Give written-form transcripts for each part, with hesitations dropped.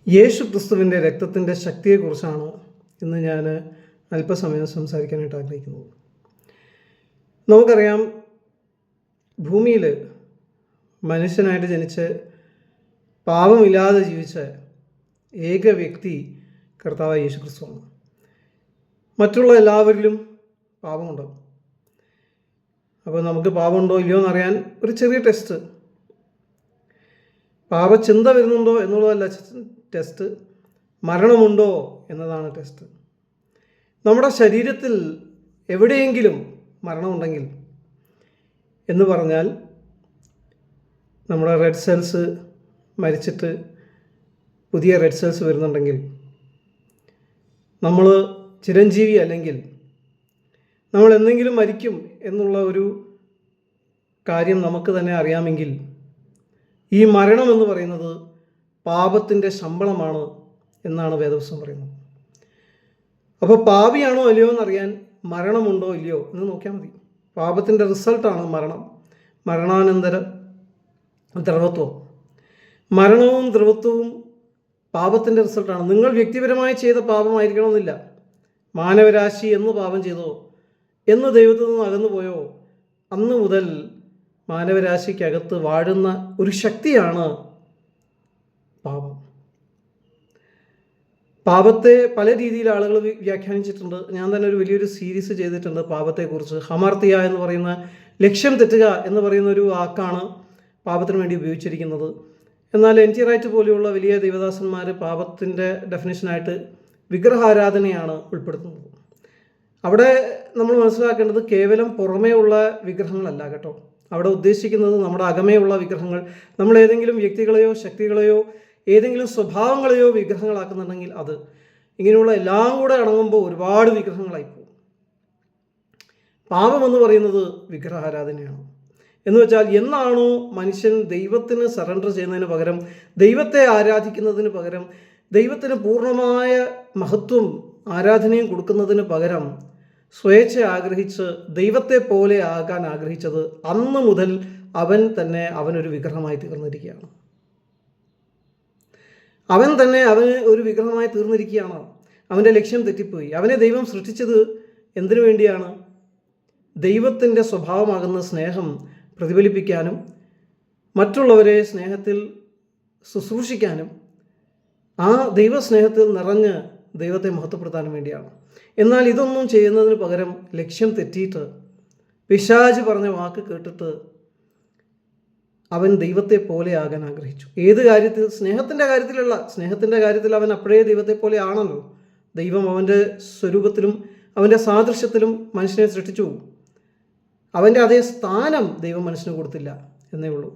യേശു ക്രിസ്തുവിൻ്റെ രക്തത്തിൻ്റെ ശക്തിയെക്കുറിച്ചാണ് ഇന്ന് ഞാൻ അല്പസമയം സംസാരിക്കാനായിട്ട് ആഗ്രഹിക്കുന്നത്. നമുക്കറിയാം, ഭൂമിയിൽ മനുഷ്യനായിട്ട് ജനിച്ച് പാപമില്ലാതെ ജീവിച്ച ഏക വ്യക്തി കർത്താവായ യേശു ക്രിസ്തുവാണ്. മറ്റുള്ള എല്ലാവരിലും പാപമുണ്ട്. അപ്പോൾ നമുക്ക് പാപമുണ്ടോ ഇല്ലയോ എന്നറിയാൻ ഒരു ചെറിയ ടെസ്റ്റ്, പാപചിന്ത വരുന്നുണ്ടോ എന്നുള്ളതല്ല ടെസ്റ്റ്, മരണമുണ്ടോ എന്നതാണ് ടെസ്റ്റ്. നമ്മുടെ ശരീരത്തിൽ എവിടെയെങ്കിലും മരണമുണ്ടെങ്കിൽ എന്ന് പറഞ്ഞാൽ നമ്മുടെ റെഡ് സെൽസ് മരിച്ചിട്ട് പുതിയ റെഡ് സെൽസ് വരുന്നുണ്ടെങ്കിൽ, നമ്മൾ ചിരഞ്ജീവി അല്ലെങ്കിൽ നമ്മൾ എന്തെങ്കിലും മരിക്കും എന്നുള്ള ഒരു കാര്യം നമുക്ക് തന്നെ അറിയാമെങ്കിൽ, ഈ മരണം എന്ന് പറയുന്നത് പാപത്തിൻ്റെ ശമ്പളമാണ് എന്നാണ് വേദപുസ്തകം പറയുന്നത്. അപ്പോൾ പാപിയാണോ അല്ലയോ എന്നറിയാൻ മരണമുണ്ടോ ഇല്ലയോ എന്ന് നോക്കിയാൽ മതി. പാപത്തിൻ്റെ റിസൾട്ടാണ് മരണം, മരണാനന്തര ദ്രവത്വം. മരണവും ദ്രവത്വവും പാപത്തിൻ്റെ റിസൾട്ടാണ്. നിങ്ങൾ വ്യക്തിപരമായി ചെയ്ത പാപമായിരിക്കണമെന്നില്ല. മാനവരാശി എന്ന് പാപം ചെയ്തോ, എന്ന് ദൈവത്തിൽ നിന്ന് അകന്നു പോയോ, അന്ന് മുതൽ മാനവരാശിക്കകത്ത് വാഴുന്ന ഒരു ശക്തിയാണ് പാപം. പാപത്തെ പല രീതിയിൽ ആളുകൾ വ്യാഖ്യാനിച്ചിട്ടുണ്ട്. ഞാൻ തന്നെ ഒരു വലിയൊരു സീരീസ് ചെയ്തിട്ടുണ്ട് പാപത്തെക്കുറിച്ച്. ഹമാർത്തിയ എന്ന് പറയുന്ന ലക്ഷ്യം തെറ്റുക എന്ന് പറയുന്ന ഒരു വാക്കാണ് പാപത്തിന് വേണ്ടി ഉപയോഗിച്ചിരിക്കുന്നത്. എന്നാൽ എൻ ടി റൈറ്റ് പോലെയുള്ള വലിയ ദൈവദാസന്മാർ പാപത്തിൻ്റെ ഡെഫിനേഷനായിട്ട് വിഗ്രഹാരാധനയാണ് ഉൾപ്പെടുത്തുന്നത്. അവിടെ നമ്മൾ മനസ്സിലാക്കേണ്ടത് കേവലം പുറമേ ഉള്ള വിഗ്രഹങ്ങളല്ല കേട്ടോ. അവിടെ ഉദ്ദേശിക്കുന്നത് നമ്മുടെ അകമേയുള്ള വിഗ്രഹങ്ങൾ. നമ്മൾ ഏതെങ്കിലും വ്യക്തികളെയോ ശക്തികളെയോ ഏതെങ്കിലും സ്വഭാവങ്ങളെയോ വിഗ്രഹങ്ങളാക്കുന്നുണ്ടെങ്കിൽ അത് ഇങ്ങനെയുള്ള എല്ലാം കൂടെ അടങ്ങുമ്പോൾ ഒരുപാട് വിഗ്രഹങ്ങളായി പോകും. പാപമെന്ന് പറയുന്നത് വിഗ്രഹാരാധനയാണ്. എന്ന് വെച്ചാൽ, എന്നാണോ മനുഷ്യൻ ദൈവത്തിന് സറണ്ടർ ചെയ്യുന്നതിന് പകരം, ദൈവത്തെ ആരാധിക്കുന്നതിന് പകരം, ദൈവത്തിന് പൂർണ്ണമായ മഹത്വം ആരാധനയും കൊടുക്കുന്നതിന് പകരം സ്വേച്ഛ ആഗ്രഹിച്ച് ദൈവത്തെ പോലെ ആകാൻ ആഗ്രഹിച്ചത്, അന്ന് മുതൽ അവനൊരു വിഗ്രഹമായി തീർന്നിരിക്കുകയാണ്. അവന് ഒരു വിഗ്രഹമായി തീർന്നിരിക്കുകയാണ്. അവൻ്റെ ലക്ഷ്യം തെറ്റിപ്പോയി. അവനെ ദൈവം സൃഷ്ടിച്ചത് എന്തിനു വേണ്ടിയാണ്? ദൈവത്തിൻ്റെ സ്വഭാവമാകുന്ന സ്നേഹം പ്രതിഫലിപ്പിക്കാനും മറ്റുള്ളവരെ സ്നേഹത്തിൽ ശുശ്രൂഷിക്കാനും ആ ദൈവസ്നേഹത്തിൽ നിറഞ്ഞ് ദൈവത്തെ മഹത്വപ്പെടുത്താനും വേണ്ടിയാണ്. എന്നാൽ ഇതൊന്നും ചെയ്യുന്നതിന് പകരം ലക്ഷ്യം തെറ്റിയിട്ട് പിശാച് പറഞ്ഞ വാക്ക് കേട്ടിട്ട് അവൻ ദൈവത്തെ പോലെ ആകാൻ ആഗ്രഹിച്ചു. ഏത് കാര്യത്തിൽ? സ്നേഹത്തിൻ്റെ കാര്യത്തിലല്ല. സ്നേഹത്തിൻ്റെ കാര്യത്തിൽ അവൻ അപ്പോഴേ ദൈവത്തെ പോലെ ആണല്ലോ. ദൈവം അവൻ്റെ സ്വരൂപത്തിലും അവൻ്റെ സാദൃശ്യത്തിലും മനുഷ്യനെ സൃഷ്ടിച്ചു. അവൻ്റെ അതേ സ്ഥാനം ദൈവം മനുഷ്യന് കൊടുത്തില്ല എന്നേ ഉള്ളൂ.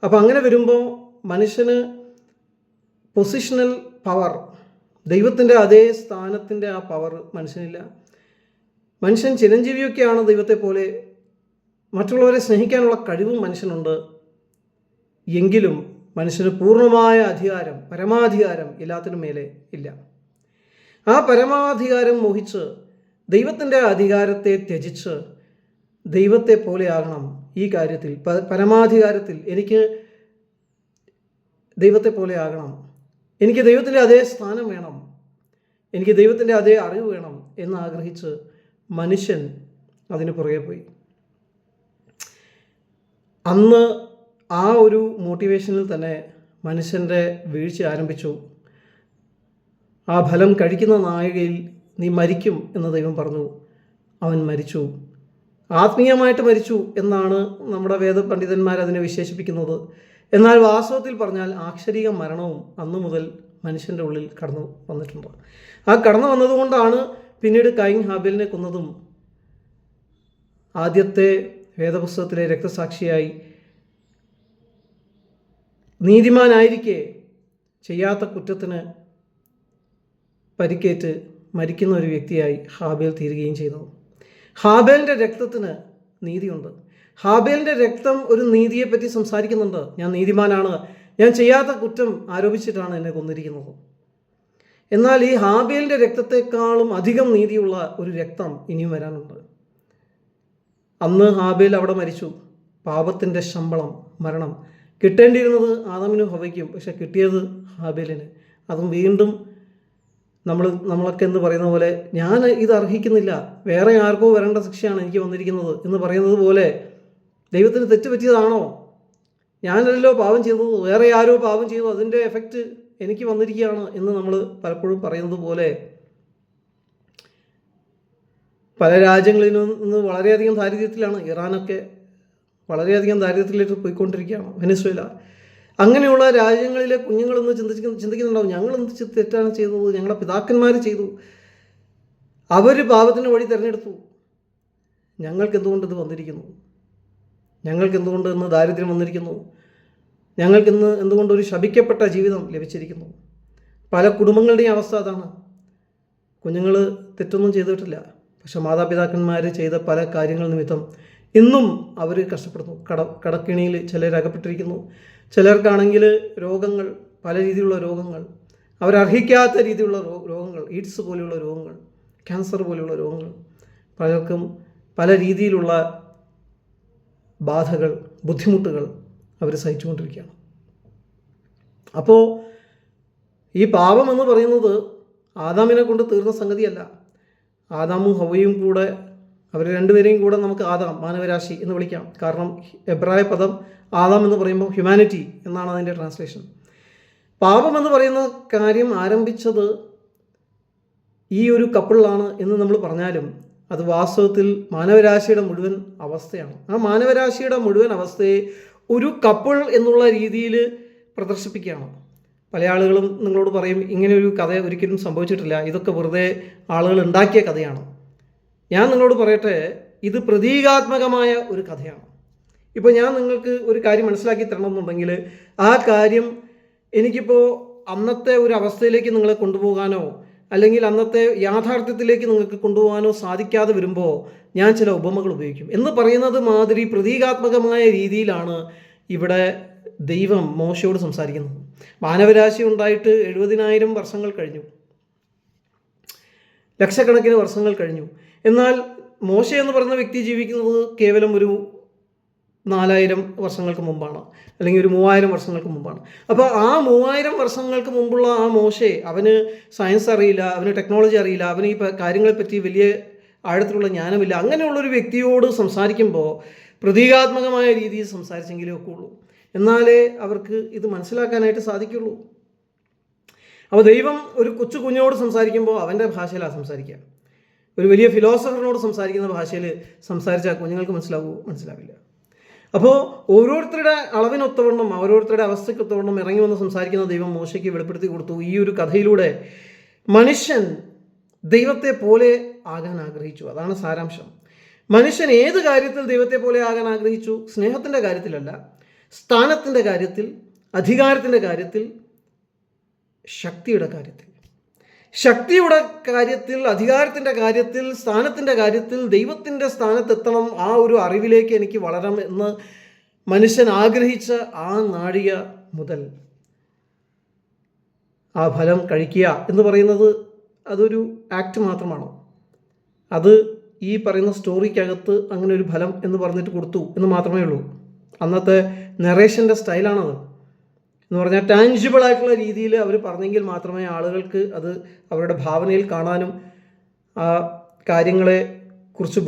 അപ്പോൾ അങ്ങനെ വരുമ്പോൾ മനുഷ്യന് പൊസിഷണൽ പവർ, ദൈവത്തിൻ്റെ അതേ സ്ഥാനത്തിൻ്റെ ആ പവർ മനുഷ്യനില്ല. മനുഷ്യൻ ചിരഞ്ജീവിയൊക്കെയാണ് ദൈവത്തെ പോലെ. മറ്റുള്ളവരെ സ്നേഹിക്കാനുള്ള കഴിവും മനുഷ്യനുണ്ട്. എങ്കിലും മനുഷ്യന് പൂർണ്ണമായ അധികാരം, പരമാധികാരം എല്ലാത്തിനും മേലെ ഇല്ല. ആ പരമാധികാരം മോഹിച്ച് ദൈവത്തിൻ്റെ അധികാരത്തെ ത്യജിച്ച് ദൈവത്തെ പോലെ ആകണം. ഈ കാര്യത്തിൽ, പരമാധികാരത്തിൽ എനിക്ക് ദൈവത്തെ പോലെ ആകണം, എനിക്ക് ദൈവത്തിൻ്റെ അതേ സ്ഥാനം വേണം, എനിക്ക് ദൈവത്തിൻ്റെ അതേ അറിവ് വേണം എന്ന് ആഗ്രഹിച്ച് മനുഷ്യൻ അതിന് പുറകെ പോയി. അന്ന് ആ ഒരു മോട്ടിവേഷനിൽ തന്നെ മനുഷ്യൻ്റെ വീഴ്ച ആരംഭിച്ചു. ആ ഫലം കഴിക്കുന്ന നാഴികയിൽ നീ മരിക്കും എന്ന് ദൈവം പറഞ്ഞു. അവൻ മരിച്ചു. ആത്മീയമായിട്ട് മരിച്ചു എന്നാണ് നമ്മുടെ വേദപണ്ഡിതന്മാർ അതിനെ വിശേഷിപ്പിക്കുന്നത്. എന്നാൽ വാസ്തവത്തിൽ പറഞ്ഞാൽ ആക്ഷരിക മരണവും അന്നു മുതൽ മനുഷ്യൻ്റെ ഉള്ളിൽ കടന്നു വന്നിട്ടുണ്ട്. ആ കടന്നു വന്നതുകൊണ്ടാണ് പിന്നീട് കയീൻ ഹാബേലിനെ കൊന്നതും ആദ്യത്തെ വേദപുസ്തകത്തിലെ രക്തസാക്ഷിയായി നീതിമാനായിരിക്കെ ചെയ്യാത്ത കുറ്റത്തിന് പരിക്കേറ്റ് മരിക്കുന്ന ഒരു വ്യക്തിയായി ഹാബേൽ തീരുകയും ചെയ്തു. ഹാബേലിൻ്റെ രക്തത്തിന് നീതിയുണ്ട്. ഹാബേലിൻ്റെ രക്തം ഒരു നീതിയെപ്പറ്റി സംസാരിക്കുന്നുണ്ട്. ഞാൻ നീതിമാനാണ്, ഞാൻ ചെയ്യാത്ത കുറ്റം ആരോപിച്ചിട്ടാണ് എന്നെ കൊന്നിരിക്കുന്നത്. എന്നാൽ ഈ ഹാബേലിൻ്റെ രക്തത്തെക്കാളും അധികം നീതിയുള്ള ഒരു രക്തം ഇനിയും വരാനുണ്ട്. അന്ന് ഹാബേൽ അവിടെ മരിച്ചു. പാപത്തിൻ്റെ ശമ്പളം മരണം. കിട്ടേണ്ടിയിരുന്നത് ആദാമിനും ഹവ്വയ്ക്കും, പക്ഷെ കിട്ടിയത് ഹാബേലിന്. അതും വീണ്ടും നമ്മളൊക്കെ എന്ന് പറയുന്ന പോലെ ഞാൻ ഇത് അർഹിക്കുന്നില്ല, വേറെ ആർക്കോ വരേണ്ട ശിക്ഷയാണ് എനിക്ക് വന്നിരിക്കുന്നത് എന്ന് പറയുന്നത് പോലെ ദൈവത്തിന് തെറ്റ് പറ്റിയതാണോ? ഞാനല്ലോ പാപം ചെയ്തത്, വേറെ ആരോ പാപം ചെയ്തു, അതിൻ്റെ എഫക്റ്റ് എനിക്ക് വന്നിരിക്കുകയാണ് എന്ന് നമ്മൾ പലപ്പോഴും പറയുന്നത് പോലെ പല രാജ്യങ്ങളിൽ നിന്ന് വളരെയധികം ദാരിദ്ര്യത്തിലാണ്. ഇറാനൊക്കെ വളരെയധികം ദാരിദ്ര്യത്തിലേക്ക് പോയിക്കൊണ്ടിരിക്കുകയാണ്. വെനസ്വേല, അങ്ങനെയുള്ള രാജ്യങ്ങളിലെ കുഞ്ഞുങ്ങളൊന്ന് ചിന്തിക്കുന്നുണ്ടാവും, ഞങ്ങളെന്ത് തെറ്റാണ് ചെയ്തത്, ഞങ്ങളുടെ പിതാക്കന്മാർ ചെയ്തു, അവർ പാപത്തിൻ്റെ വഴി തിരഞ്ഞെടുത്തു, ഞങ്ങൾക്ക് എന്തുകൊണ്ട് ഇത് വന്നിരിക്കുന്നു, ഞങ്ങൾക്ക് എന്തുകൊണ്ട് ഇന്ന് ദാരിദ്ര്യം വന്നിരിക്കുന്നു, ഞങ്ങൾക്കിന്ന് എന്തുകൊണ്ട് ഒരു ശപിക്കപ്പെട്ട ജീവിതം ലഭിച്ചിരിക്കുന്നു. പല കുടുംബങ്ങളുടെയും അവസ്ഥ അതാണ്. കുഞ്ഞുങ്ങൾ തെറ്റൊന്നും ചെയ്തിട്ടില്ല, പക്ഷെ മാതാപിതാക്കന്മാർ ചെയ്ത പല കാര്യങ്ങൾ നിമിത്തം ഇന്നും അവർ കഷ്ടപ്പെടുന്നു. കടക്കിണിയിൽ ചിലർ അകപ്പെട്ടിരിക്കുന്നു. ചിലർക്കാണെങ്കിൽ രോഗങ്ങൾ, പല രീതിയിലുള്ള രോഗങ്ങൾ, അവരർഹിക്കാത്ത രീതിയിലുള്ള രോഗങ്ങൾ, ഈഡ്സ് പോലെയുള്ള രോഗങ്ങൾ, ക്യാൻസർ പോലെയുള്ള രോഗങ്ങൾ, പലർക്കും പല രീതിയിലുള്ള ബാധകൾ, ബുദ്ധിമുട്ടുകൾ അവർ സഹിച്ചുകൊണ്ടിരിക്കുകയാണ്. അപ്പോൾ ഈ പാപം എന്ന് പറയുന്നത് ആദാമിനെ കൊണ്ട് തീർന്ന സംഗതിയല്ല. ആദാമും ഹവ്വയും കൂടെ, അവർ രണ്ടുപേരെയും കൂടെ നമുക്ക് ആദാം, മാനവരാശി എന്ന് വിളിക്കാം. കാരണം എബ്രായ പദം ആദാം എന്ന് പറയുമ്പോൾ ഹ്യൂമാനിറ്റി എന്നാണ് അതിൻ്റെ ട്രാൻസ്ലേഷൻ. പാപം എന്ന് പറയുന്ന കാര്യം ആരംഭിച്ചത് ഈ ഒരു കപ്പിളിലാണ് എന്ന് നമ്മൾ പറഞ്ഞാലും അത് വാസ്തവത്തിൽ മാനവരാശിയുടെ മുഴുവൻ അവസ്ഥയാണ്. ആ മാനവരാശിയുടെ മുഴുവൻ അവസ്ഥയെ ഒരു കപ്പിൾ എന്നുള്ള രീതിയിൽ പ്രദർശിപ്പിക്കുകയാണ്. പല ആളുകളും നിങ്ങളോട് പറയും, ഇങ്ങനെയൊരു കഥ ഒരിക്കലും സംഭവിച്ചിട്ടില്ല, ഇതൊക്കെ വെറുതെ ആളുകൾ ഉണ്ടാക്കിയ കഥയാണ്. ഞാൻ നിങ്ങളോട് പറയട്ടെ, ഇത് പ്രതീകാത്മകമായ ഒരു കഥയാണ്. ഇപ്പോൾ ഞാൻ നിങ്ങൾക്ക് ഒരു കാര്യം മനസ്സിലാക്കി തരണമെന്നുണ്ടെങ്കിൽ ആ കാര്യം എനിക്കിപ്പോൾ അന്നത്തെ ഒരു അവസ്ഥയിലേക്ക് നിങ്ങളെ കൊണ്ടുപോകാനോ അല്ലെങ്കിൽ അന്നത്തെ യാഥാർത്ഥ്യത്തിലേക്ക് നിങ്ങൾക്ക് കൊണ്ടുപോകാനോ സാധിക്കാതെ വരുമ്പോൾ ഞാൻ ചില ഉപമകൾ ഉപയോഗിക്കും. എന്ന് പറയുന്നത് മാതിരി പ്രതീകാത്മകമായ രീതിയിലാണ് ഇവിടെ ദൈവം മോശയോട് സംസാരിക്കുന്നത്. മാനവരാശി ഉണ്ടായിട്ട് 70,000 വർഷങ്ങൾ കഴിഞ്ഞു, ലക്ഷക്കണക്കിന് വർഷങ്ങൾ കഴിഞ്ഞു. എന്നാൽ മോശ എന്ന് പറയുന്ന വ്യക്തി ജീവിക്കുന്നത് കേവലം ഒരു 4,000 വർഷങ്ങൾക്ക് മുമ്പാണ്, അല്ലെങ്കിൽ ഒരു 3,000 വർഷങ്ങൾക്ക് മുമ്പാണ്. അപ്പോൾ ആ 3,000 വർഷങ്ങൾക്ക് മുമ്പുള്ള ആ മോശെ, അവന് സയൻസ് അറിയില്ല, അവന് ടെക്നോളജി അറിയില്ല, അവന് ഈ കാര്യങ്ങളെപ്പറ്റി വലിയ ആഴത്തിലുള്ള ജ്ഞാനമില്ല. അങ്ങനെയുള്ളൊരു വ്യക്തിയോട് സംസാരിക്കുമ്പോൾ പ്രതീകാത്മകമായ രീതിയിൽ സംസാരിച്ചെങ്കിലേ ഒക്കെ ഉള്ളൂ, എന്നാലേ അവർക്ക് ഇത് മനസ്സിലാക്കാനായിട്ട് സാധിക്കുള്ളൂ. അപ്പോൾ ദൈവം ഒരു കുഞ്ഞോട് സംസാരിക്കുമ്പോൾ അവൻ്റെ ഭാഷയിലാണ് സംസാരിക്കുക. ഒരു വലിയ ഫിലോസഫറിനോട് സംസാരിക്കുന്ന ഭാഷയിൽ സംസാരിച്ചാൽ കുഞ്ഞുങ്ങൾക്ക് മനസ്സിലാവില്ല. അപ്പോൾ ഓരോരുത്തരുടെ അളവിനൊത്തവണ്ണം, ഓരോരുത്തരുടെ അവസ്ഥയ്ക്കൊത്തവണ്ണം ഇറങ്ങി വന്ന് സംസാരിക്കുന്ന ദൈവം മോശയ്ക്ക് വെളിപ്പെടുത്തി കൊടുത്തു. ഈ ഒരു കഥയിലൂടെ മനുഷ്യൻ ദൈവത്തെ പോലെ ആകാൻ ആഗ്രഹിച്ചു. അതാണ് സാരാംശം. മനുഷ്യൻ ഏത് കാര്യത്തിൽ ദൈവത്തെ പോലെ ആകാൻ ആഗ്രഹിച്ചു? സ്നേഹത്തിൻ്റെ കാര്യത്തിലല്ല, സ്ഥാനത്തിൻ്റെ കാര്യത്തിൽ, അധികാരത്തിൻ്റെ കാര്യത്തിൽ, ശക്തിയുടെ കാര്യത്തിൽ. ശക്തിയുടെ കാര്യത്തിൽ, അധികാരത്തിൻ്റെ കാര്യത്തിൽ, സ്ഥാനത്തിൻ്റെ കാര്യത്തിൽ ദൈവത്തിൻ്റെ സ്ഥാനത്തെത്തണം, ആ ഒരു അറിവിലേക്ക് എനിക്ക് വളരണം എന്ന് മനുഷ്യൻ ആഗ്രഹിച്ച ആ നാഴിക മുതൽ ആ ഫലം കഴിക്കുക എന്ന് പറയുന്നത് അതൊരു ആക്ട് മാത്രമാണ്. അത് ഈ പറയുന്ന സ്റ്റോറിക്കകത്ത് അങ്ങനെ ഒരു ഫലം എന്ന് പറഞ്ഞിട്ട് കൊടുത്തു എന്ന് മാത്രമേ ഉള്ളൂ. അന്നത്തെ നറേഷൻ്റെ സ്റ്റൈലാണത്. എന്ന് പറഞ്ഞാൽ ടാഞ്ചിബിൾ ആയിട്ടുള്ള രീതിയിൽ അവർ പറഞ്ഞെങ്കിൽ മാത്രമേ ആളുകൾക്ക് അത് അവരുടെ ഭാവനയിൽ കാണാനും ആ കാര്യങ്ങളെ കുറിച്ച്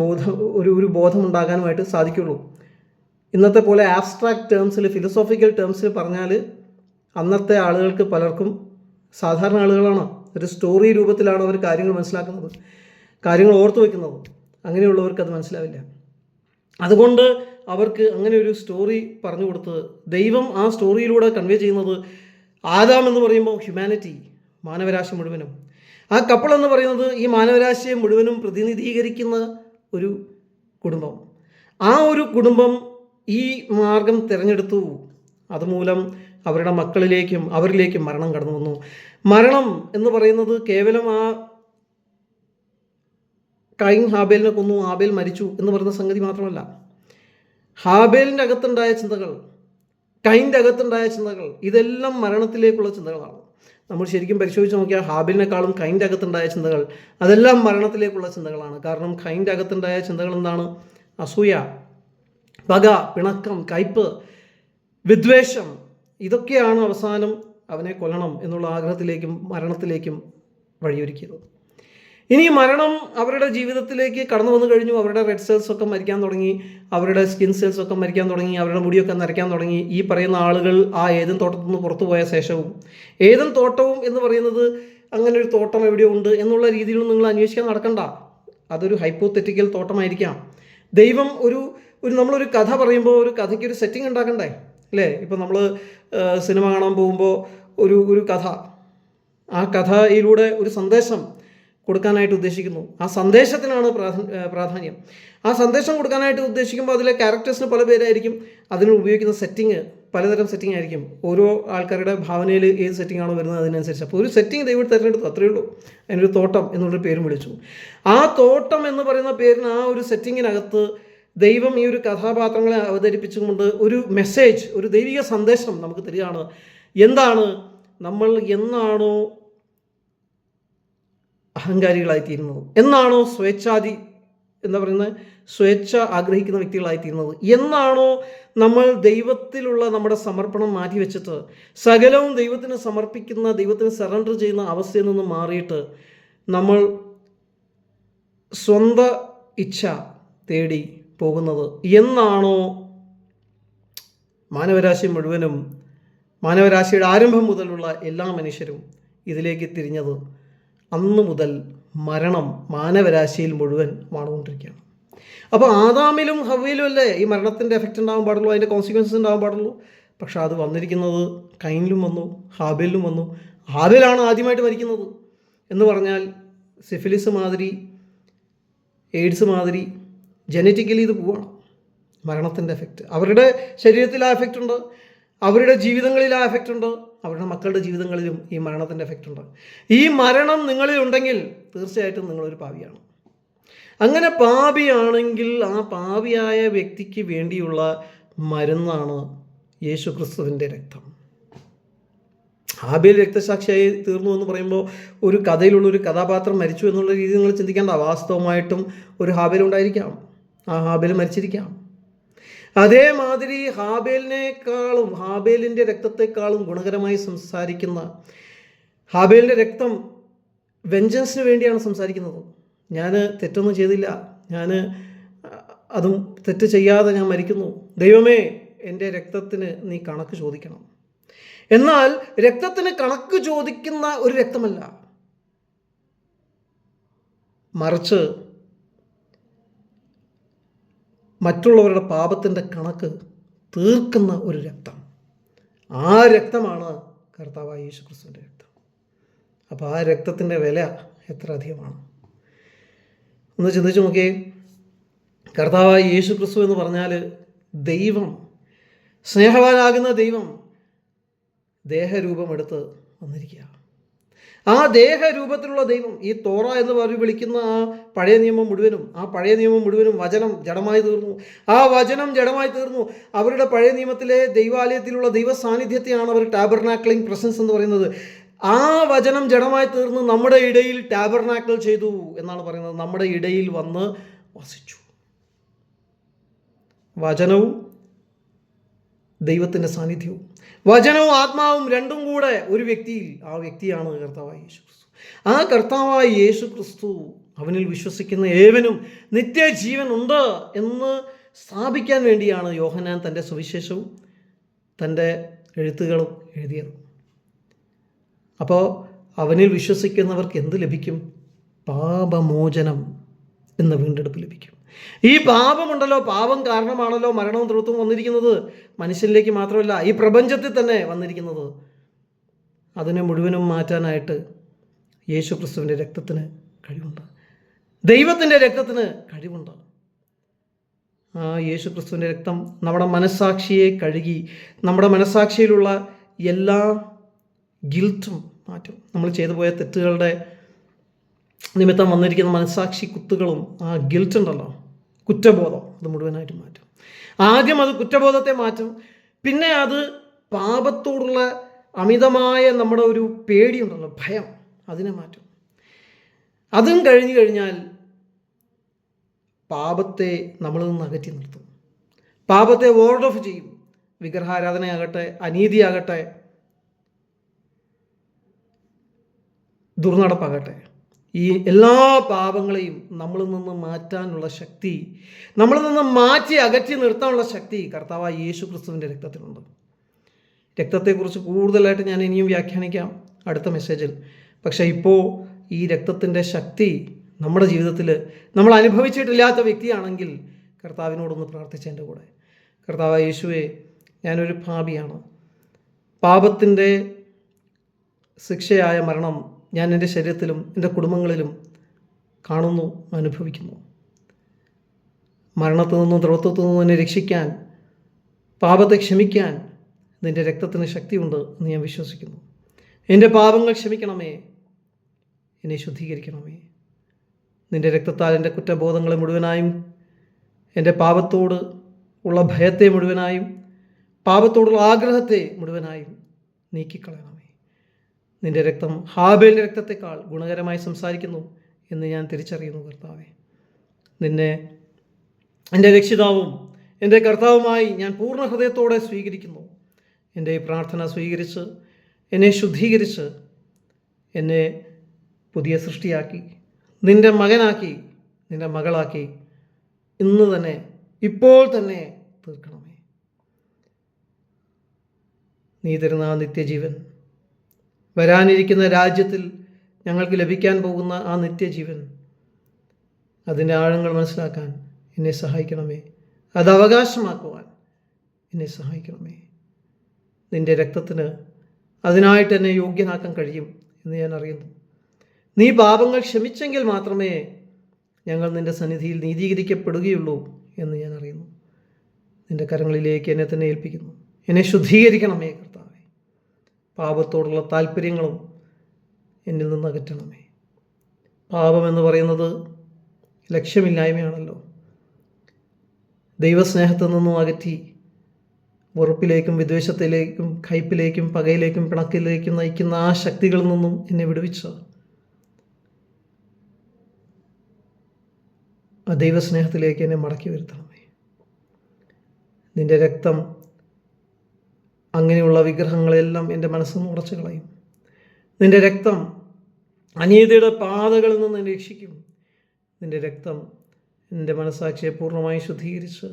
ഒരു ബോധമുണ്ടാകാനുമായിട്ട് സാധിക്കുള്ളൂ. ഇന്നത്തെ പോലെ ആബ്സ്ട്രാക്ട് ടേംസിൽ, ഫിലോസോഫിക്കൽ ടേംസിൽ പറഞ്ഞാൽ അന്നത്തെ ആളുകൾക്ക് പലർക്കും, സാധാരണ ആളുകളാണ്, ഒരു സ്റ്റോറി രൂപത്തിലാണ് അവർ കാര്യങ്ങൾ മനസ്സിലാക്കുന്നത്, കാര്യങ്ങൾ ഓർത്തു വയ്ക്കുന്നത്. അങ്ങനെയുള്ളവർക്ക് അത് മനസ്സിലാവില്ല. അതുകൊണ്ട് അവർക്ക് അങ്ങനെ ഒരു സ്റ്റോറി പറഞ്ഞു കൊടുത്തത് ദൈവം ആ സ്റ്റോറിയിലൂടെ കൺവേ ചെയ്യുന്നത് ആദാം എന്ന് പറയുമ്പോൾ ഹ്യൂമാനിറ്റി, മാനവരാശി മുഴുവനും, ആ കപ്പിൾ എന്ന് പറയുന്നത് ഈ മാനവരാശിയെ മുഴുവനും പ്രതിനിധീകരിക്കുന്ന ഒരു കുടുംബം. ആ ഒരു കുടുംബം ഈ മാർഗം തിരഞ്ഞെടുത്തു. അതുമൂലം അവരുടെ മക്കളിലേക്കും അവരിലേക്കും മരണം കടന്നു വന്നു. മരണം എന്ന് പറയുന്നത് കേവലം ആ കൈൻ ഹാബേലിനെ കൊന്നു, ഹാബേൽ മരിച്ചു എന്ന് പറയുന്ന സംഗതി മാത്രമല്ല. ഹാബേലിൻ്റെ അകത്തുണ്ടായ ചിന്തകൾ, കൈൻ്റെ അകത്തുണ്ടായ ചിന്തകൾ, ഇതെല്ലാം മരണത്തിലേക്കുള്ള ചിന്തകളാണ്. നമ്മൾ ശരിക്കും പരിശോധിച്ച് നോക്കിയാൽ ഹാബേലിനെക്കാളും കൈൻ്റെ അകത്തുണ്ടായ ചിന്തകൾ അതെല്ലാം മരണത്തിലേക്കുള്ള ചിന്തകളാണ്. കാരണം കൈൻ്റെ അകത്തുണ്ടായ ചിന്തകൾ എന്താണ്? അസൂയ, പക, പിണക്കം, കയ്പ്, വിദ്വേഷം, ഇതൊക്കെയാണ് അവസാനം അവനെ കൊല്ലണം എന്നുള്ള ആഗ്രഹത്തിലേക്കും മരണത്തിലേക്കും വഴിയൊരുക്കിയത്. ഇനി മരണം അവരുടെ ജീവിതത്തിലേക്ക് കടന്നു വന്നു കഴിഞ്ഞു. അവരുടെ റെഡ് സെൽസ് ഒക്കെ മരിക്കാൻ തുടങ്ങി, അവരുടെ സ്കിൻ സെൽസ് ഒക്കെ മരിക്കാൻ തുടങ്ങി, അവരുടെ മുടിയൊക്കെ നരയ്ക്കാൻ തുടങ്ങി. ഈ പറയുന്ന ആളുകൾ ആ ഏദൻ തോട്ടത്തിൽ നിന്ന് പുറത്തു പോയ ശേഷവും, ഏദൻ തോട്ടവും എന്ന് പറയുന്നത് അങ്ങനെ ഒരു തോട്ടം എവിടെയോ ഉണ്ട് എന്നുള്ള രീതിയിൽ നിങ്ങൾ അന്വേഷിക്കാൻ നടക്കണ്ട. അതൊരു ഹൈപ്പോത്തറ്റിക്കൽ തോട്ടമായിരിക്കാം. ദൈവം നമ്മളൊരു കഥ പറയുമ്പോൾ ഒരു കഥയ്ക്ക് ഒരു സെറ്റിംഗ് ഉണ്ടാക്കണ്ടേ, അല്ലേ? ഇപ്പം നമ്മൾ സിനിമ കാണാൻ പോകുമ്പോൾ ഒരു കഥ, ആ കഥയിലൂടെ ഒരു സന്ദേശം കൊടുക്കാനായിട്ട് ഉദ്ദേശിക്കുന്നു. ആ സന്ദേശത്തിനാണ് പ്രാധാന്യം. ആ സന്ദേശം കൊടുക്കാനായിട്ട് ഉദ്ദേശിക്കുമ്പോൾ അതിലെ ക്യാരക്ടേഴ്സിന് പല പേരായിരിക്കും, അതിന് ഉപയോഗിക്കുന്ന സെറ്റിങ് പലതരം സെറ്റിംഗ് ആയിരിക്കും. ഓരോ ആൾക്കാരുടെ ഭാവനയിൽ ഏത് സെറ്റിംഗ് ആണോ വരുന്നത് അതിനനുസരിച്ച്. അപ്പോൾ ഒരു സെറ്റിംഗ് ദൈവം തിരഞ്ഞെടുത്തു, അത്രയേ ഉള്ളൂ. അതിനൊരു തോട്ടം എന്നുള്ളൊരു പേരും വിളിച്ചു. ആ തോട്ടം എന്ന് പറയുന്ന പേരിന്, ആ ഒരു സെറ്റിങ്ങിനകത്ത് ദൈവം ഈ ഒരു കഥാപാത്രങ്ങളെ അവതരിപ്പിച്ചുകൊണ്ട് ഒരു മെസ്സേജ്, ഒരു ദൈവിക സന്ദേശം നമുക്ക് തരികയാണ്. എന്താണ്? നമ്മൾ എന്നാണോ അഹങ്കാരികളായിത്തീരുന്നത്, എന്നാണോ സ്വേച്ഛ ആഗ്രഹിക്കുന്ന വ്യക്തികളായിത്തീരുന്നത്, എന്നാണോ നമ്മൾ ദൈവത്തിലുള്ള നമ്മുടെ സമർപ്പണം മാറ്റിവെച്ചിട്ട് സകലവും ദൈവത്തിന് സമർപ്പിക്കുന്ന, ദൈവത്തിന് സറണ്ടർ ചെയ്യുന്ന അവസ്ഥയിൽ നിന്ന് മാറിയിട്ട് നമ്മൾ സ്വന്തം ഇച്ഛ തേടി പോകുന്നത്, എന്നാണോ മാനവരാശിയുടെ ആരംഭം മുതലുള്ള എല്ലാ മനുഷ്യരും ഇതിലേക്ക് തിരിഞ്ഞത്, അന്ന് മുതൽ മരണം മാനവരാശിയിൽ മുഴുവൻ വാണുകൊണ്ടിരിക്കുകയാണ്. അപ്പോൾ ആദാമിലും ഹവ്വയിലും അല്ലേ ഈ മരണത്തിൻ്റെ എഫക്റ്റ് ഉണ്ടാകാൻ പാടുള്ളൂ, അതിൻ്റെ കോൺസിക്വൻസസ് ഉണ്ടാകാൻ പാടുള്ളൂ. പക്ഷെ അത് വന്നിരിക്കുന്നത് കൈനിലും വന്നു, ഹാബേലിലും വന്നു. ഹാബേലാണ് ആദ്യമായിട്ട് മരിക്കുന്നത് എന്ന് പറഞ്ഞാൽ സിഫിലിസ് മാതിരി, എയ്ഡ്സ് മാതിരി ജനറ്റിക്കലി ഇത് പോവാണ്. മരണത്തിൻ്റെ എഫക്റ്റ് അവരുടെ ശരീരത്തിൽ ആ എഫക്റ്റ് ഉണ്ട്, അവരുടെ ജീവിതങ്ങളിൽ ആ എഫക്റ്റ് ഉണ്ട്, അവരുടെ മക്കളുടെ ജീവിതങ്ങളിലും ഈ മരണത്തിൻ്റെ എഫക്റ്റ് ഉണ്ട്. ഈ മരണം നിങ്ങളിൽ ഉണ്ടെങ്കിൽ തീർച്ചയായിട്ടും നിങ്ങളൊരു പാപിയാണ്. അങ്ങനെ പാപിയാണെങ്കിൽ ആ പാപിയായ വ്യക്തിക്ക് വേണ്ടിയുള്ള മരുന്നാണ് യേശു ക്രിസ്തുവിൻ്റെ രക്തം. ഹാബേൽ രക്തസാക്ഷിയായി തീർന്നു എന്ന് പറയുമ്പോൾ ഒരു കഥയിലുള്ളൊരു കഥാപാത്രം മരിച്ചു എന്നുള്ള രീതി നിങ്ങൾ ചിന്തിക്കേണ്ട. വാസ്തവമായിട്ടും ഒരു ഹാബേൽ ഉണ്ടായിരിക്കാം, ആ ഹാബേൽ മരിച്ചിരിക്കാം. അതേമാതിരി ഹാബേലിൻ്റെ രക്തത്തെക്കാളും ഗുണകരമായി സംസാരിക്കുന്ന, ഹാബേലിൻ്റെ രക്തം വെഞ്ചൻസിന് വേണ്ടിയാണ് സംസാരിക്കുന്നത്. ഞാൻ തെറ്റൊന്നും ചെയ്തില്ല, അതും തെറ്റ് ചെയ്യാതെ ഞാൻ മരിക്കുന്നു, ദൈവമേ എൻ്റെ രക്തത്തിന് നീ കണക്ക് ചോദിക്കണം. എന്നാൽ രക്തത്തിന് കണക്ക് ചോദിക്കുന്ന ഒരു രക്തമല്ല, മറിച്ച് മറ്റുള്ളവരുടെ പാപത്തിൻ്റെ കണക്ക് തീർക്കുന്ന ഒരു രക്തം. ആ രക്തമാണ് കർത്താവായ യേശു ക്രിസ്തുവിൻ്റെ രക്തം. അപ്പോൾ ആ രക്തത്തിൻ്റെ വില എത്ര അധികമാണ് ഒന്ന് ചിന്തിച്ചു നോക്കിയേ. കർത്താവായ യേശു ക്രിസ്തു എന്ന് പറഞ്ഞാൽ ദൈവം, സ്നേഹവാനാകുന്ന ദൈവം ദേഹരൂപമെടുത്ത് വന്നിരിക്കുക. ആ ദേഹരൂപത്തിലുള്ള ദൈവം, ഈ തോറ എന്ന് വിളിക്കുന്ന ആ പഴയ നിയമം മുഴുവനും വചനം ജഡമായി തീർന്നു. ആ വചനം ജഡമായി തീർന്നു. അവരുടെ പഴയ നിയമത്തിലെ ദൈവാലയത്തിലുള്ള ദൈവ സാന്നിധ്യത്തെയാണ് അവർ ടാബർനാക്കിളിംഗ് പ്രസൻസ് എന്ന് പറയുന്നത്. ആ വചനം ജഡമായി തീർന്ന് നമ്മുടെ ഇടയിൽ ടാബർനാക്കിൾ ചെയ്തു എന്നാണ് പറയുന്നത്. നമ്മുടെ ഇടയിൽ വന്ന് വസിച്ചു. വചനവും ദൈവത്തിൻ്റെ സാന്നിധ്യവും, വചനവും ആത്മാവും രണ്ടും കൂടെ ഒരു വ്യക്തിയിൽ, ആ വ്യക്തിയാണ് കർത്താവായ യേശു ക്രിസ്തു. ആ കർത്താവായ യേശു ക്രിസ്തു, അവനിൽ വിശ്വസിക്കുന്ന ഏവനും നിത്യജീവൻ ഉണ്ട് എന്ന് സ്ഥാപിക്കാൻ വേണ്ടിയാണ് യോഹന്നാൻ തൻ്റെ സുവിശേഷവും തൻ്റെ എഴുത്തുകളും എഴുതിയത്. അപ്പോൾ അവനിൽ വിശ്വസിക്കുന്നവർക്ക് എന്ത് ലഭിക്കും? പാപമോചനം എന്ന വീണ്ടെടുപ്പ് ലഭിക്കും. ഈ പാപമുണ്ടല്ലോ, പാപം കാരണമാണല്ലോ മരണവും തൃത്വവും വന്നിരിക്കുന്നത്. മനുഷ്യനിലേക്ക് മാത്രമല്ല, ഈ പ്രപഞ്ചത്തിൽ തന്നെ വന്നിരിക്കുന്നത്. അതിനെ മുഴുവനും മാറ്റാനായിട്ട് യേശു ക്രിസ്തുവിൻ്റെ രക്തത്തിന് കഴിവുണ്ട്, ദൈവത്തിൻ്റെ രക്തത്തിന് കഴിവുണ്ട്. ആ യേശു ക്രിസ്തുവിൻ്റെ രക്തം നമ്മുടെ മനസ്സാക്ഷിയെ കഴുകി, നമ്മുടെ മനസ്സാക്ഷിയിലുള്ള എല്ലാ ഗിൽറ്റും മാറ്റും. നമ്മൾ ചെയ്തു പോയ തെറ്റുകളുടെ നിമിത്തം വന്നിരിക്കുന്ന മനസ്സാക്ഷി കുത്തുകളും ആ ഗിൽറ്റ് ഉണ്ടല്ലോ, കുറ്റബോധം, അത് മുഴുവനായിട്ട് മാറ്റും. ആദ്യം അത് കുറ്റബോധത്തെ മാറ്റും, പിന്നെ അത് പാപത്തോടുള്ള അമിതമായ നമ്മുടെ ഒരു പേടിയുണ്ടല്ലോ, ഭയം, അതിനെ മാറ്റും. അതും കഴിഞ്ഞു കഴിഞ്ഞാൽ പാപത്തെ നമ്മളിൽ നിന്ന് അകറ്റി നിർത്തും. പാപത്തെ വാർഡ് ഓഫ് ചെയ്യും. വിഗ്രഹാരാധനയാകട്ടെ, അനീതിയാകട്ടെ, ദുർനടപ്പാകട്ടെ. ഈ എല്ലാ പാപങ്ങളെയും നമ്മളിൽ നിന്ന് മാറ്റാനുള്ള ശക്തി, നമ്മളിൽ നിന്ന് മാറ്റി അകറ്റി നിർത്താനുള്ള ശക്തി കർത്താവായ യേശു ക്രിസ്തുവിൻ്റെ രക്തത്തിലുണ്ട്. രക്തത്തെക്കുറിച്ച് കൂടുതലായിട്ട് ഞാൻ ഇനിയും വ്യാഖ്യാനിക്കാം അടുത്ത മെസ്സേജിൽ. പക്ഷേ ഇപ്പോൾ ഈ രക്തത്തിൻ്റെ ശക്തി നമ്മുടെ ജീവിതത്തിൽ നമ്മൾ അനുഭവിച്ചിട്ടില്ലാത്ത വ്യക്തിയാണെങ്കിൽ കർത്താവിനോടൊന്ന് പ്രാർത്ഥിച്ചതിൻ്റെ കൂടെ, കർത്താവായ യേശുവേ, ഞാനൊരു പാപിയാണ്, പാപത്തിൻ്റെ ശിക്ഷയായ മരണം ഞാൻ എൻ്റെ ശരീരത്തിലും എൻ്റെ കുടുംബങ്ങളിലും കാണുന്നു, അനുഭവിക്കുന്നു. മരണത്തിൽ നിന്നും ദ്രവത്വത്തിൽ നിന്നും എന്നെ രക്ഷിക്കാൻ, പാപത്തെ ക്ഷമിക്കാൻ നിൻ്റെ രക്തത്തിന് ശക്തിയുണ്ട് എന്ന് ഞാൻ വിശ്വസിക്കുന്നു. എൻ്റെ പാപങ്ങൾ ക്ഷമിക്കണമേ, എന്നെ ശുദ്ധീകരിക്കണമേ. നിൻ്റെ രക്തത്താൽ എൻ്റെ കുറ്റബോധങ്ങളെ മുഴുവനായും, എൻ്റെ പാപത്തോട് ഉള്ള ഭയത്തെ മുഴുവനായും, പാപത്തോടുള്ള ആഗ്രഹത്തെ മുഴുവനായും നീക്കിക്കളയണമേ. നിൻ്റെ രക്തം ഹാബേലിൻ്റെ രക്തത്തെക്കാൾ ഗുണകരമായി സംസാരിക്കുന്നു എന്ന് ഞാൻ തിരിച്ചറിയുന്നു കർത്താവേ. നിന്നെ എൻ്റെ രക്ഷിതാവും എൻ്റെ കർത്താവുമായി ഞാൻ പൂർണ്ണ ഹൃദയത്തോടെ സ്വീകരിക്കുന്നു. എൻ്റെ ഈ പ്രാർത്ഥന സ്വീകരിച്ച് എന്നെ ശുദ്ധീകരിച്ച് എന്നെ പുതിയ സൃഷ്ടിയാക്കി, നിൻ്റെ മകനാക്കി, നിൻ്റെ മകളാക്കി ഇന്ന് തന്നെ, ഇപ്പോൾ തന്നെ തീർക്കണമേ. നീ തരുന്ന ആ നിത്യജീവൻ, വരാനിരിക്കുന്ന രാജ്യത്തിൽ ഞങ്ങൾക്ക് ലഭിക്കാൻ പോകുന്ന ആ നിത്യജീവൻ, അതിൻ്റെ ആഴങ്ങൾ മനസ്സിലാക്കാൻ എന്നെ സഹായിക്കണമേ. അത് അവകാശമാക്കുവാൻ എന്നെ സഹായിക്കണമേ. നിൻ്റെ രക്തത്തിന് അതിനായിട്ട് എന്നെ യോഗ്യനാക്കാൻ കഴിയും എന്ന് ഞാൻ അറിയുന്നു. നീ പാപങ്ങൾ ക്ഷമിച്ചെങ്കിൽ മാത്രമേ ഞങ്ങൾ നിൻ്റെ സന്നിധിയിൽ നീതീകരിക്കപ്പെടുകയുള്ളൂ എന്ന് ഞാൻ അറിയുന്നു. നിൻ്റെ കരങ്ങളിലേക്ക് എന്നെ തന്നെ ഏൽപ്പിക്കുന്നു. എന്നെ ശുദ്ധീകരിക്കണമേ കർത്താവേ. പാപത്തോടുള്ള താല്പര്യങ്ങളും എന്നിൽ നിന്ന് അകറ്റണമേ. പാപമെന്ന് പറയുന്നത് ലക്ഷ്യമില്ലായ്മയാണല്ലോ. ദൈവസ്നേഹത്തിൽ നിന്നും അകറ്റി വെറുപ്പിലേക്കും വിദ്വേഷത്തിലേക്കും കയ്പിലേക്കും പകയിലേക്കും പിണക്കിലേക്കും നയിക്കുന്ന ആ ശക്തികളിൽ നിന്നും എന്നെ വിടുവിച്ച് ആ ദൈവസ്നേഹത്തിലേക്ക് എന്നെ മടക്കി വരുത്തണമേ. നിൻ്റെ രക്തം അങ്ങനെയുള്ള വിഗ്രഹങ്ങളെല്ലാം എൻ്റെ മനസ്സിൽ നിന്ന് ഉടച്ചു കളയും. നിൻ്റെ രക്തം അനീതിയുടെ പാതകളിൽ നിന്ന് എന്നെ രക്ഷിക്കും. നിൻ്റെ രക്തം എൻ്റെ മനസ്സാക്ഷിയെ പൂർണ്ണമായി ശുദ്ധീകരിച്ച്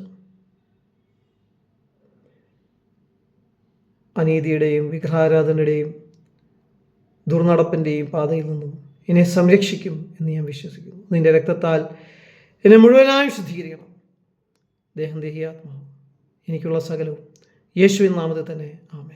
അനീതിയുടെയും വിഗ്രഹാരാധനയുടെയും ദുർനടപ്പിൻ്റെയും പാതയിൽ നിന്നും എന്നെ സംരക്ഷിക്കും എന്ന് ഞാൻ വിശ്വസിക്കുന്നു. നിൻ്റെ രക്തത്താൽ എന്നെ മുഴുവനായും ശുദ്ധീകരിക്കണം. ദേഹം ദേഹിയാത്മാവും എനിക്കുള്ള സകലവും യേശുവിൻ നാമത്തിൽ തന്നെ ആമേൻ.